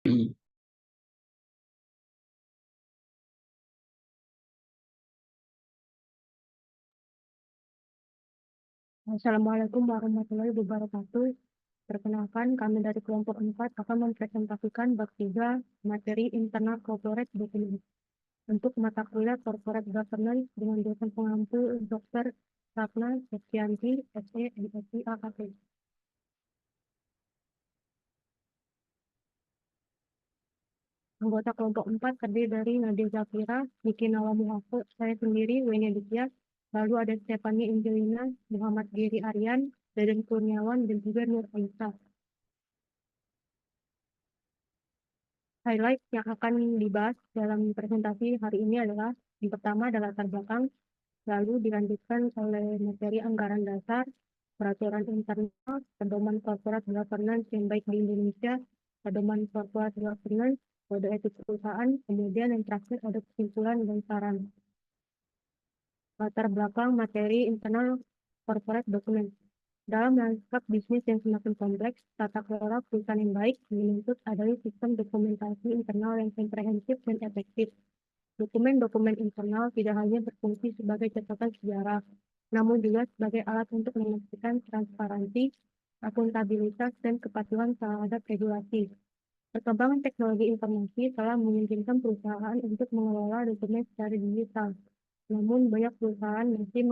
Assalamualaikum warahmatullahi wabarakatuh. Perkenalkan, kami dari kelompok 4 akan mempresentasikan bab 3 materi internal corporate document untuk mata kuliah corporate governance dengan dosen pengampu Dr. Ratna Septianti, SE, MSc, AKP. Anggota kelompok 4 terdiri dari Nadia Zafira, Niki Nawamuhako, saya sendiri, Weni Aditya, lalu ada Stephanie Angelina, Muhammad Giri Aryan, Deden Kurniawan, dan juga Nur Aisyah. Highlight yang akan dibahas dalam presentasi hari ini adalah yang pertama adalah latar belakang, lalu dilanjutkan oleh materi anggaran dasar, peraturan internal, pedoman corporate governance yang baik di Indonesia, pedoman corporate governance, kode etik perusahaan, kemudian yang terakhir ada kesimpulan dan saran. Latar belakang materi internal corporate document. Dalam lanskap bisnis yang semakin kompleks, tata kelola perusahaan yang baik menuntut adanya sistem dokumentasi internal yang komprehensif dan efektif. Dokumen-dokumen internal tidak hanya berfungsi sebagai catatan sejarah, namun juga sebagai alat untuk memastikan transparansi, akuntabilitas, dan kepatuhan terhadap regulasi. Perkembangan teknologi informasi telah memungkinkan perusahaan untuk mengelola dokumen secara digital. Namun, banyak perusahaan masih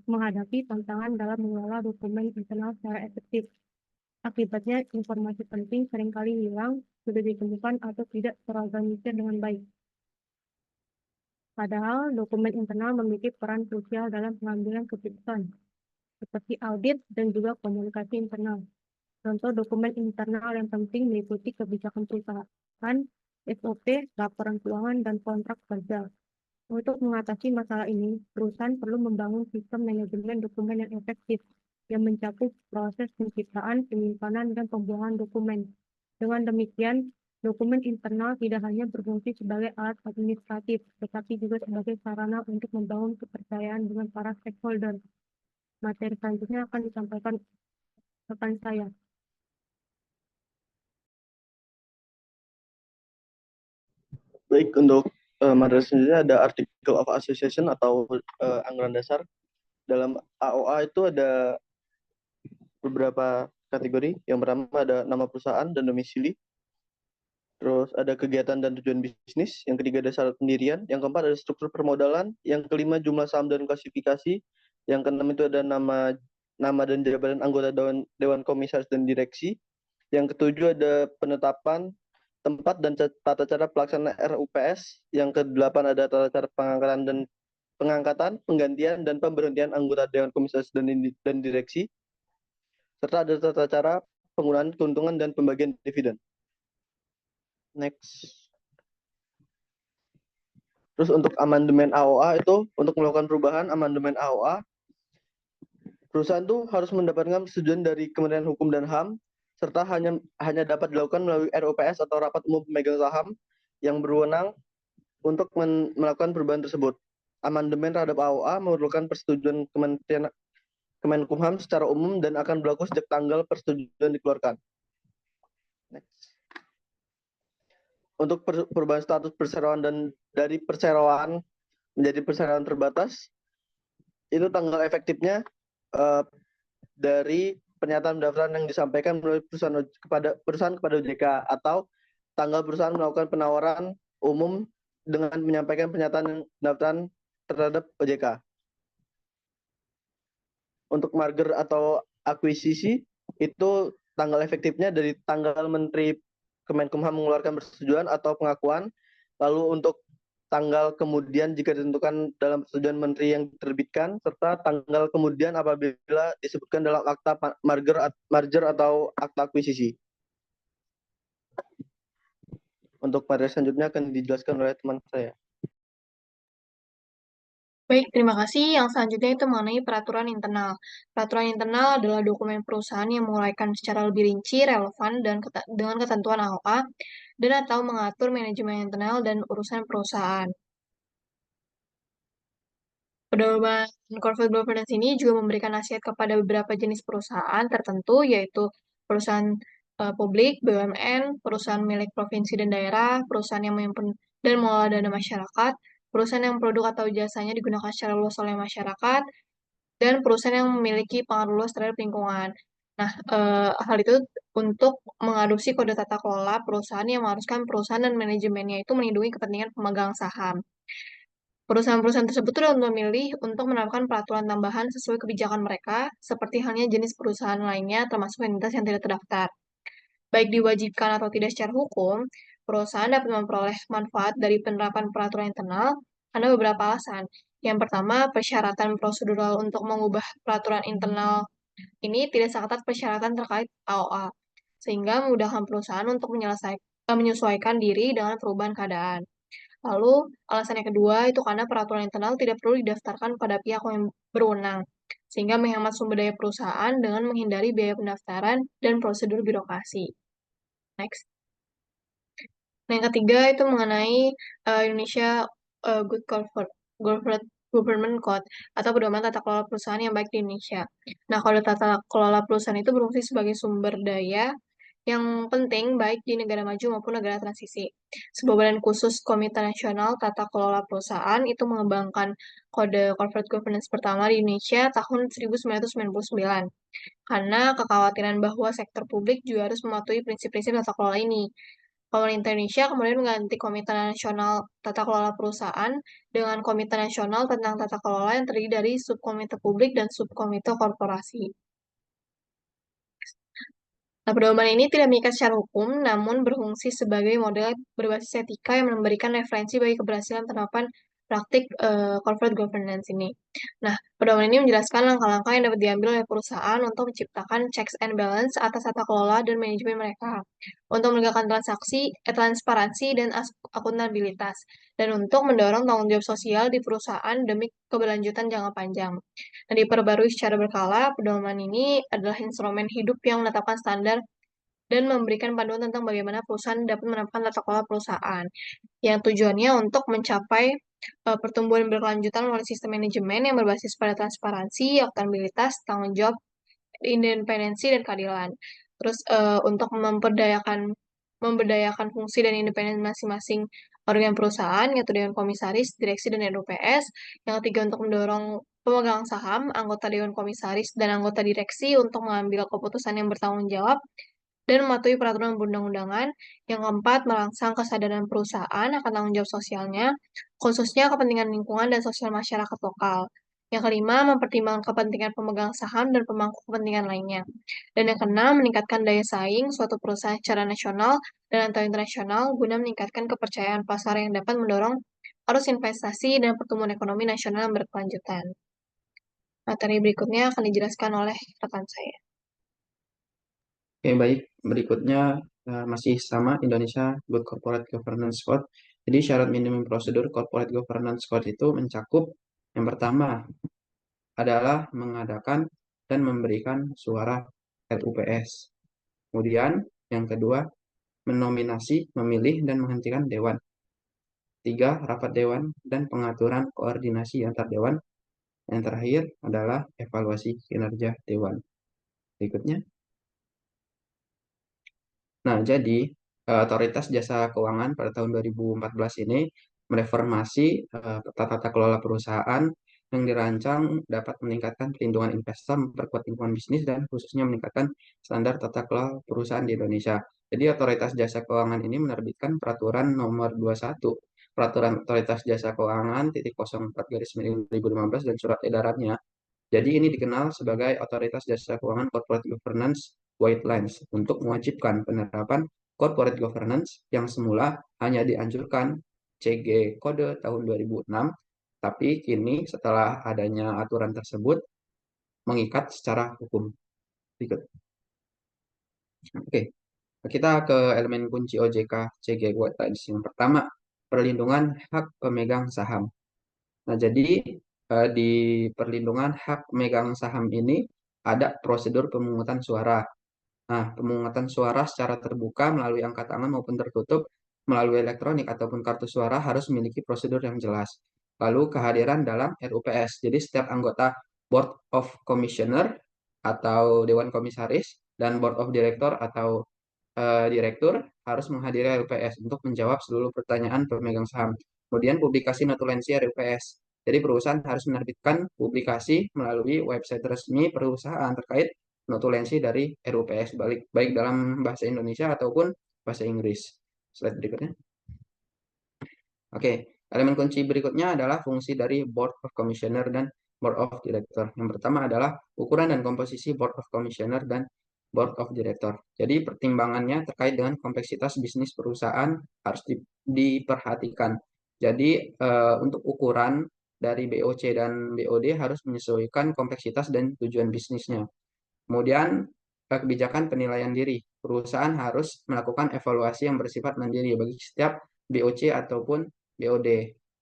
menghadapi tantangan dalam mengelola dokumen internal secara efektif. Akibatnya, informasi penting seringkali hilang, sudah ditemukan, atau tidak terorganisir dengan baik. Padahal, dokumen internal memiliki peran krusial dalam pengambilan keputusan, seperti audit dan juga komunikasi internal. Contoh dokumen internal yang penting meliputi kebijakan perusahaan, SOP, laporan keuangan, dan kontrak kerja. Untuk mengatasi masalah ini, perusahaan perlu membangun sistem manajemen dokumen yang efektif, yang mencakup proses penciptaan, penyimpanan, dan pembuangan dokumen. Dengan demikian, dokumen internal tidak hanya berfungsi sebagai alat administratif, tetapi juga sebagai sarana untuk membangun kepercayaan dengan para stakeholder. Materi selanjutnya akan disampaikan rekan saya. Baik, untuk materi selanjutnya ada Article of Association atau anggaran dasar. Dalam AOA itu ada beberapa kategori. Yang pertama ada nama perusahaan dan domisili. Terus ada kegiatan dan tujuan bisnis. Yang ketiga ada syarat pendirian. Yang keempat ada struktur permodalan. Yang kelima jumlah saham dan klasifikasi. Yang keenam itu ada nama dan jabatan anggota Dewan Komisaris dan Direksi. Yang ketujuh ada penetapan tempat dan tata cara pelaksanaan RUPS. Yang kedelapan ada tata cara pengangkatan, penggantian, dan pemberhentian anggota Dewan Komisaris dan Direksi. Serta ada tata cara penggunaan keuntungan dan pembagian dividen. Next. Terus untuk amandemen AOA itu, untuk melakukan perubahan amandemen AOA, perusahaan itu harus mendapatkan persetujuan dari Kementerian Hukum dan HAM, serta hanya dapat dilakukan melalui RUPS atau Rapat Umum Pemegang Saham yang berwenang untuk melakukan perubahan tersebut. Amandemen terhadap AOA memerlukan persetujuan Kemenkumham secara umum dan akan berlaku sejak tanggal persetujuan dikeluarkan. Next. Untuk perubahan status perseroan dan dari perseroan menjadi perseroan terbatas, itu tanggal efektifnya dari pernyataan pendaftaran yang disampaikan melalui perusahaan kepada OJK atau tanggal perusahaan melakukan penawaran umum dengan menyampaikan pernyataan pendaftaran terhadap OJK. Untuk merger atau akuisisi itu tanggal efektifnya dari tanggal Menteri Kemenkumham mengeluarkan persetujuan atau pengakuan, lalu untuk tanggal kemudian jika ditentukan dalam persetujuan menteri yang diterbitkan, serta tanggal kemudian apabila disebutkan dalam akta merger atau akta akuisisi. Untuk materi selanjutnya akan dijelaskan oleh teman saya. Baik, terima kasih. Yang selanjutnya itu mengenai peraturan internal. Peraturan internal adalah dokumen perusahaan yang menguraikan secara lebih rinci, relevan, dan dengan ketentuan AOA, dan atau mengatur manajemen internal dan urusan perusahaan. Pedoman corporate governance ini juga memberikan nasihat kepada beberapa jenis perusahaan tertentu, yaitu perusahaan publik, BUMN, perusahaan milik provinsi dan daerah, perusahaan yang menyimpan dan mengelola dana masyarakat, perusahaan yang produk atau jasanya digunakan secara luas oleh masyarakat, dan perusahaan yang memiliki pengaruh luas terhadap lingkungan. Nah, hal itu untuk mengadopsi kode tata kelola perusahaan yang mengharuskan perusahaan dan manajemennya itu melindungi kepentingan pemegang saham. Perusahaan-perusahaan tersebut tuh dapat memilih untuk menerapkan peraturan tambahan sesuai kebijakan mereka, seperti halnya jenis perusahaan lainnya termasuk entitas yang tidak terdaftar. Baik diwajibkan atau tidak secara hukum, perusahaan dapat memperoleh manfaat dari penerapan peraturan internal karena beberapa alasan. Yang pertama, persyaratan prosedural untuk mengubah peraturan internal ini tidak seketat persyaratan terkait AOA, sehingga memudahkan perusahaan untuk menyesuaikan diri dengan perubahan keadaan. Lalu, alasan yang kedua itu karena peraturan internal tidak perlu didaftarkan pada pihak yang berwenang, sehingga menghemat sumber daya perusahaan dengan menghindari biaya pendaftaran dan prosedur birokrasi. Next. Nah, yang ketiga itu mengenai Indonesia Good Corporate Government Code atau pedoman tata kelola perusahaan yang baik di Indonesia. Nah, kode tata kelola perusahaan itu berfungsi sebagai sumber daya yang penting baik di negara maju maupun negara transisi. Sebuah badan khusus Komite Nasional Tata Kelola Perusahaan itu mengembangkan kode corporate governance pertama di Indonesia tahun 1999 karena kekhawatiran bahwa sektor publik juga harus mematuhi prinsip-prinsip tata kelola ini. Pemerintah Indonesia kemudian mengganti Komite Nasional Tata Kelola Perusahaan dengan Komite Nasional tentang Tata Kelola yang terdiri dari Subkomite Publik dan Subkomite Korporasi. Nah, pedoman ini tidak mengikat secara hukum, namun berfungsi sebagai model berbasis etika yang memberikan referensi bagi keberhasilan penerapan praktik corporate governance ini. Nah, pedoman ini menjelaskan langkah-langkah yang dapat diambil oleh perusahaan untuk menciptakan checks and balance atas tata kelola dan manajemen mereka, untuk menegakkan transparansi dan akuntabilitas, dan untuk mendorong tanggung jawab sosial di perusahaan demi keberlanjutan jangka panjang. Nah, diperbarui secara berkala, pedoman ini adalah instrumen hidup yang menetapkan standar dan memberikan panduan tentang bagaimana perusahaan dapat menerapkan tata kelola perusahaan, yang tujuannya untuk mencapai pertumbuhan berkelanjutan melalui sistem manajemen yang berbasis pada transparansi, akuntabilitas, tanggung jawab, independensi, dan keadilan. Terus untuk memberdayakan fungsi dan independen masing-masing organ perusahaan, yaitu Dewan Komisaris, Direksi, dan RUPS. Yang ketiga, untuk mendorong pemegang saham, anggota Dewan Komisaris, dan anggota direksi untuk mengambil keputusan yang bertanggung jawab dan mematuhi peraturan perundang-undangan. Yang keempat, merangsang kesadaran perusahaan akan tanggung jawab sosialnya, khususnya kepentingan lingkungan dan sosial masyarakat lokal. Yang kelima, mempertimbangkan kepentingan pemegang saham dan pemangku kepentingan lainnya. Dan yang keenam, meningkatkan daya saing suatu perusahaan secara nasional dan atau internasional guna meningkatkan kepercayaan pasar yang dapat mendorong arus investasi dan pertumbuhan ekonomi nasional yang berkelanjutan. Materi berikutnya akan dijelaskan oleh rekan saya. Oke, baik. Berikutnya masih sama Indonesia Good Corporate Governance Code. Jadi syarat minimum prosedur Corporate Governance Code itu mencakup yang pertama adalah mengadakan dan memberikan suara RUPS. Kemudian yang kedua menominasi, memilih, dan menghentikan dewan. 3. Rapat dewan dan pengaturan koordinasi antar dewan. Yang terakhir adalah evaluasi kinerja dewan. Berikutnya. Nah, jadi Otoritas Jasa Keuangan pada tahun 2014 ini mereformasi tata kelola perusahaan yang dirancang dapat meningkatkan perlindungan investor, memperkuat lingkungan bisnis, dan khususnya meningkatkan standar tata kelola perusahaan di Indonesia. Jadi Otoritas Jasa Keuangan ini menerbitkan peraturan nomor 21, Peraturan Otoritas Jasa Keuangan _04/2015 dan surat edarannya. Jadi ini dikenal sebagai Otoritas Jasa Keuangan Corporate Governance Guidelines untuk mewajibkan penerapan corporate governance yang semula hanya dianjurkan CG Kode tahun 2006, tapi kini setelah adanya aturan tersebut mengikat secara hukum. Berikut. Oke, kita ke elemen kunci OJK CG Guidelines. Yang pertama, perlindungan hak pemegang saham. Nah, jadi di perlindungan hak pemegang saham ini ada prosedur pemungutan suara. Nah, pemungutan suara secara terbuka melalui angkat tangan maupun tertutup melalui elektronik ataupun kartu suara harus memiliki prosedur yang jelas. Lalu kehadiran dalam RUPS. Jadi setiap anggota Board of Commissioner atau Dewan Komisaris dan Board of Director atau direktur harus menghadiri RUPS untuk menjawab seluruh pertanyaan pemegang saham. Kemudian publikasi notulensi RUPS. Jadi perusahaan harus menerbitkan publikasi melalui website resmi perusahaan terkait notulensi dari RUPS, baik dalam bahasa Indonesia ataupun bahasa Inggris. Slide berikutnya. Oke, elemen kunci berikutnya adalah fungsi dari Board of Commissioner dan Board of Director. Yang pertama adalah ukuran dan komposisi Board of Commissioner dan Board of Director. Jadi pertimbangannya terkait dengan kompleksitas bisnis perusahaan harus diperhatikan. Jadi untuk ukuran dari BOC dan BOD harus menyesuaikan kompleksitas dan tujuan bisnisnya. Kemudian kebijakan penilaian diri. Perusahaan harus melakukan evaluasi yang bersifat mandiri bagi setiap BOC ataupun BOD.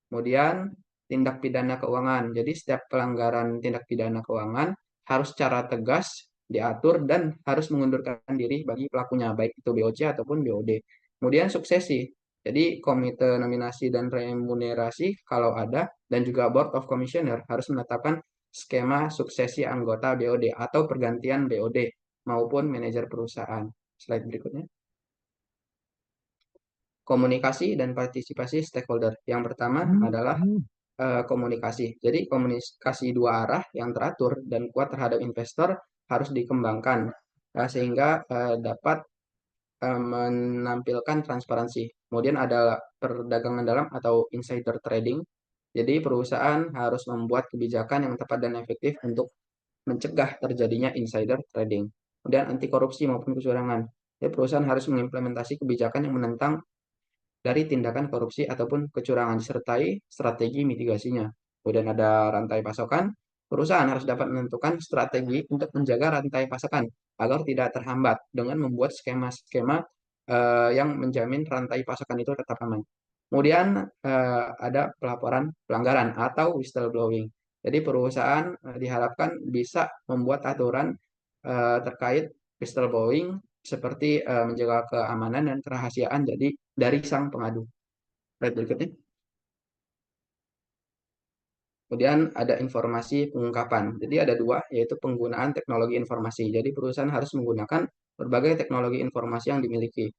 Kemudian tindak pidana keuangan. Jadi setiap pelanggaran tindak pidana keuangan harus secara tegas diatur dan harus mengundurkan diri bagi pelakunya, baik itu BOC ataupun BOD. Kemudian suksesi. Jadi komite nominasi dan remunerasi kalau ada dan juga Board of Commissioner harus menetapkan skema suksesi anggota BOD atau pergantian BOD maupun manajer perusahaan. Slide berikutnya. Komunikasi dan partisipasi stakeholder. Yang pertama adalah komunikasi. Jadi komunikasi dua arah yang teratur dan kuat terhadap investor harus dikembangkan sehingga dapat menampilkan transparansi. Kemudian ada perdagangan dalam atau insider trading. Jadi perusahaan harus membuat kebijakan yang tepat dan efektif untuk mencegah terjadinya insider trading. Kemudian anti korupsi maupun kecurangan. Jadi perusahaan harus mengimplementasi kebijakan yang menentang dari tindakan korupsi ataupun kecurangan disertai strategi mitigasinya. Kemudian ada rantai pasokan. Perusahaan harus dapat menentukan strategi untuk menjaga rantai pasokan agar tidak terhambat dengan membuat skema-skema yang menjamin rantai pasokan itu tetap aman. Kemudian ada pelaporan pelanggaran atau whistleblowing. Jadi perusahaan diharapkan bisa membuat aturan terkait whistleblowing seperti menjaga keamanan dan kerahasiaan jadi dari sang pengadu. Slide berikutnya. Kemudian ada informasi pengungkapan. Jadi ada dua, yaitu penggunaan teknologi informasi. Jadi perusahaan harus menggunakan berbagai teknologi informasi yang dimiliki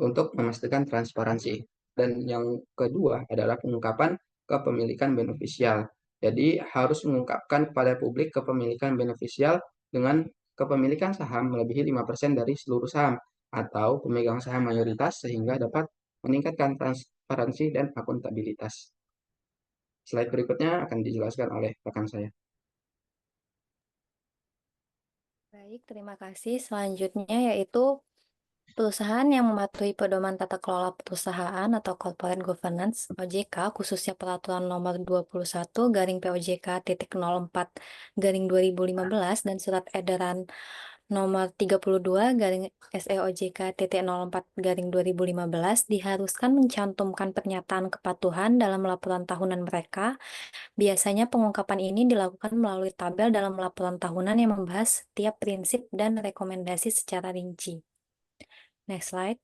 untuk memastikan transparansi. Dan yang kedua adalah pengungkapan kepemilikan beneficial. Jadi harus mengungkapkan kepada publik kepemilikan beneficial dengan kepemilikan saham melebihi 5% dari seluruh saham atau pemegang saham mayoritas sehingga dapat meningkatkan transparansi dan akuntabilitas. Slide berikutnya akan dijelaskan oleh rekan saya. Baik, terima kasih. Selanjutnya yaitu perusahaan yang mematuhi pedoman tata kelola perusahaan atau corporate governance OJK, khususnya peraturan nomor 21/2015 dan surat edaran nomor 32/SEOJK.04/2015 diharuskan mencantumkan pernyataan kepatuhan dalam laporan tahunan mereka. Biasanya pengungkapan ini dilakukan melalui tabel dalam laporan tahunan yang membahas setiap prinsip dan rekomendasi secara rinci. Next slide.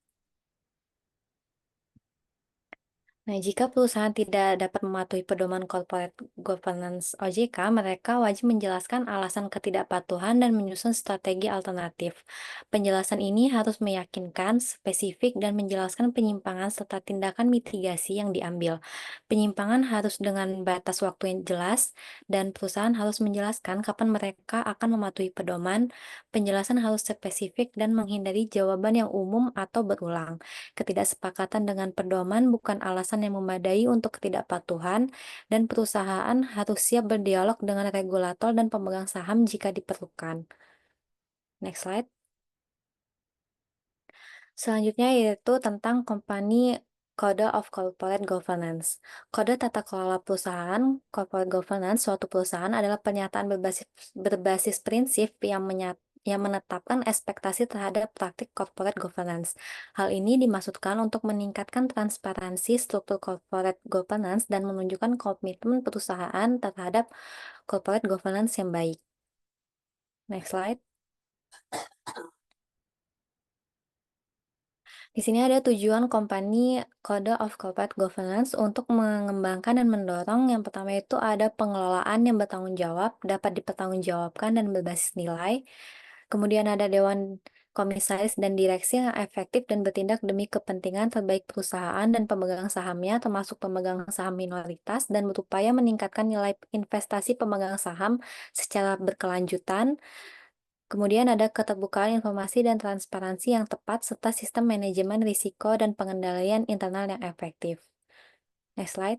Nah, jika perusahaan tidak dapat mematuhi pedoman corporate governance OJK, mereka wajib menjelaskan alasan ketidakpatuhan dan menyusun strategi alternatif. Penjelasan ini harus meyakinkan, spesifik, dan menjelaskan penyimpangan serta tindakan mitigasi yang diambil. Penyimpangan harus dengan batas waktu yang jelas, dan perusahaan harus menjelaskan kapan mereka akan mematuhi pedoman. Penjelasan harus spesifik dan menghindari jawaban yang umum atau berulang. Ketidaksepakatan dengan pedoman bukan alasan yang memadai untuk ketidakpatuhan, dan perusahaan harus siap berdialog dengan regulator dan pemegang saham jika diperlukan. Next slide. Selanjutnya yaitu tentang Company Code of Corporate Governance. Kode tata kelola perusahaan, corporate governance, suatu perusahaan adalah pernyataan berbasis prinsip yang menetapkan ekspektasi terhadap praktik corporate governance. Hal ini dimaksudkan untuk meningkatkan transparansi struktur corporate governance dan menunjukkan komitmen perusahaan terhadap corporate governance yang baik. Next slide. Di sini ada tujuan Company Code of Corporate Governance untuk mengembangkan dan mendorong. Yang pertama itu ada pengelolaan yang bertanggung jawab, dapat dipertanggungjawabkan dan berbasis nilai. Kemudian ada Dewan komisaris dan direksi yang efektif dan bertindak demi kepentingan terbaik perusahaan dan pemegang sahamnya, termasuk pemegang saham minoritas, dan berupaya meningkatkan nilai investasi pemegang saham secara berkelanjutan. Kemudian ada keterbukaan informasi dan transparansi yang tepat, serta sistem manajemen risiko dan pengendalian internal yang efektif. Next slide.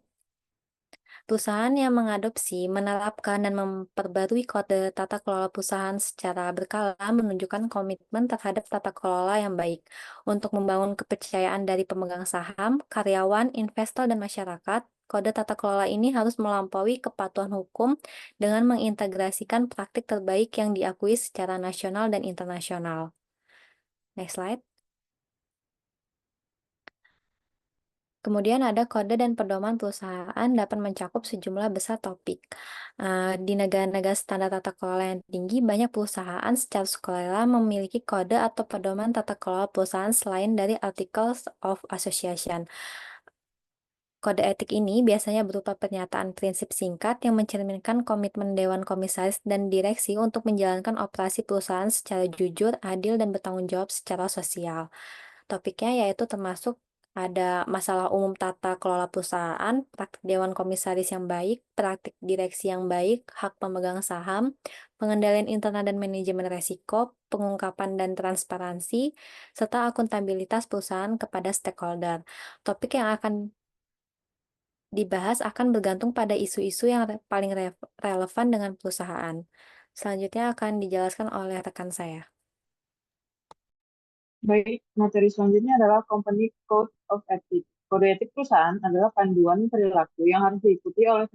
Perusahaan yang mengadopsi, menerapkan, dan memperbarui kode tata kelola perusahaan secara berkala menunjukkan komitmen terhadap tata kelola yang baik. Untuk membangun kepercayaan dari pemegang saham, karyawan, investor, dan masyarakat, kode tata kelola ini harus melampaui kepatuhan hukum dengan mengintegrasikan praktik terbaik yang diakui secara nasional dan internasional. Next slide. Kemudian ada kode dan pedoman perusahaan dapat mencakup sejumlah besar topik. Di negara-negara standar tata kelola yang tinggi, banyak perusahaan secara sukarela memiliki kode atau pedoman tata kelola perusahaan selain dari Articles of Association. Kode etik ini biasanya berupa pernyataan prinsip singkat yang mencerminkan komitmen Dewan Komisaris dan Direksi untuk menjalankan operasi perusahaan secara jujur, adil, dan bertanggung jawab secara sosial. Topiknya yaitu termasuk ada masalah umum tata kelola perusahaan, praktik Dewan Komisaris yang baik, praktik direksi yang baik, hak pemegang saham, pengendalian internal dan manajemen resiko, pengungkapan dan transparansi, serta akuntabilitas perusahaan kepada stakeholder. Topik yang akan dibahas akan bergantung pada isu-isu yang paling relevan dengan perusahaan. Selanjutnya akan dijelaskan oleh rekan saya. Baik, materi selanjutnya adalah Company Code of Ethics. Kode etik perusahaan adalah panduan perilaku yang harus diikuti oleh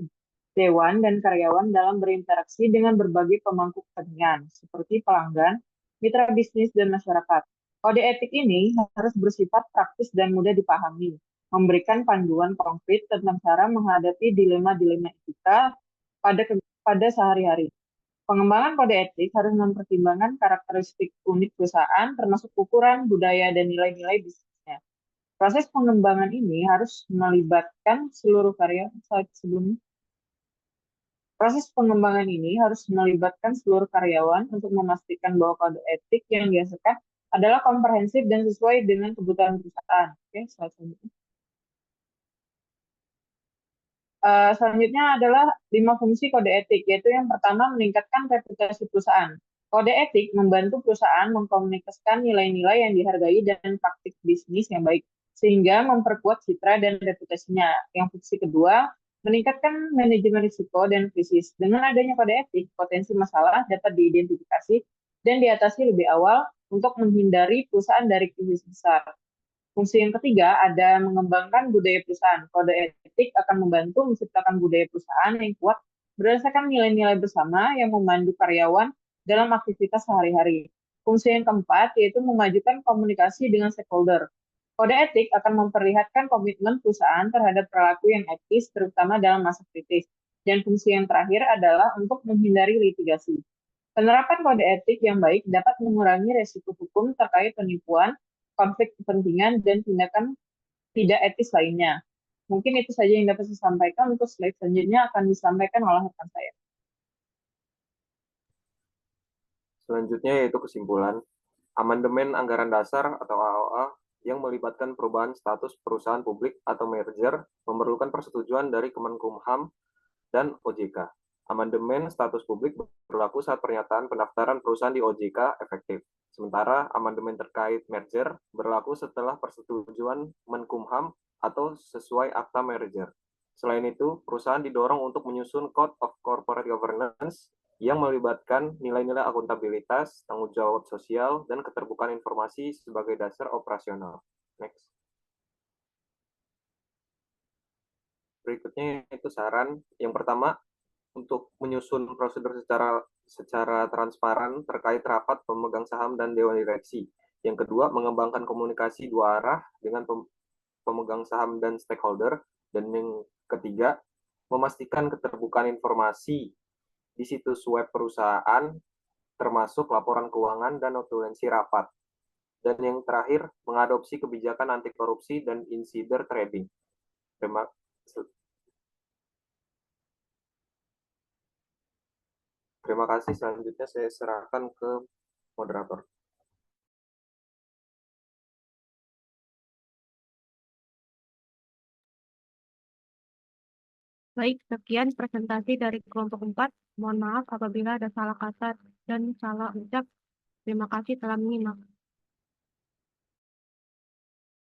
dewan dan karyawan dalam berinteraksi dengan berbagai pemangku kepentingan, seperti pelanggan, mitra bisnis, dan masyarakat. Kode etik ini harus bersifat praktis dan mudah dipahami, memberikan panduan konkret tentang cara menghadapi dilema-dilema etika pada sehari-hari. Pengembangan kode etik harus mempertimbangkan karakteristik unik perusahaan, termasuk ukuran, budaya, dan nilai-nilai bisnisnya. Proses pengembangan ini harus melibatkan seluruh karyawan untuk memastikan bahwa kode etik yang dihasilkan adalah komprehensif dan sesuai dengan kebutuhan perusahaan. Oke, selanjutnya. Selanjutnya adalah 5 fungsi kode etik, yaitu yang pertama meningkatkan reputasi perusahaan. Kode etik membantu perusahaan mengkomunikasikan nilai-nilai yang dihargai dan praktik bisnis yang baik, sehingga memperkuat citra dan reputasinya. Yang fungsi kedua, meningkatkan manajemen risiko dan krisis. Dengan adanya kode etik, potensi masalah dapat diidentifikasi dan diatasi lebih awal untuk menghindari perusahaan dari krisis besar. Fungsi yang ketiga ada mengembangkan budaya perusahaan. Kode etik akan membantu menciptakan budaya perusahaan yang kuat berdasarkan nilai-nilai bersama yang memandu karyawan dalam aktivitas sehari-hari. Fungsi yang keempat yaitu memajukan komunikasi dengan stakeholder. Kode etik akan memperlihatkan komitmen perusahaan terhadap perilaku yang etis, terutama dalam masa kritis. Dan fungsi yang terakhir adalah untuk menghindari litigasi. Penerapan kode etik yang baik dapat mengurangi resiko hukum terkait penipuan, konflik kepentingan, dan tindakan tidak etis lainnya. Mungkin itu saja yang dapat saya sampaikan. Untuk slide selanjutnya akan disampaikan oleh rekan saya. Selanjutnya yaitu kesimpulan. Amandemen Anggaran Dasar atau AOA yang melibatkan perubahan status perusahaan publik atau merger memerlukan persetujuan dari Kemenkumham dan OJK. Amandemen status publik berlaku saat pernyataan pendaftaran perusahaan di OJK efektif. Sementara amandemen terkait merger berlaku setelah persetujuan Menkumham atau sesuai akta merger. Selain itu, perusahaan didorong untuk menyusun Code of Corporate Governance yang melibatkan nilai-nilai akuntabilitas, tanggung jawab sosial, dan keterbukaan informasi sebagai dasar operasional. Next. Berikutnya itu saran. Yang pertama, untuk menyusun prosedur secara transparan terkait rapat pemegang saham dan dewan direksi. Yang kedua, mengembangkan komunikasi dua arah dengan pemegang saham dan stakeholder. Dan yang ketiga, memastikan keterbukaan informasi di situs web perusahaan, termasuk laporan keuangan dan notulensi rapat. Dan yang terakhir, mengadopsi kebijakan anti korupsi dan insider trading. Terima kasih. Selanjutnya saya serahkan ke moderator. Baik, sekian presentasi dari kelompok 4. Mohon maaf apabila ada salah kata dan salah ucap. Terima kasih telah menyimak.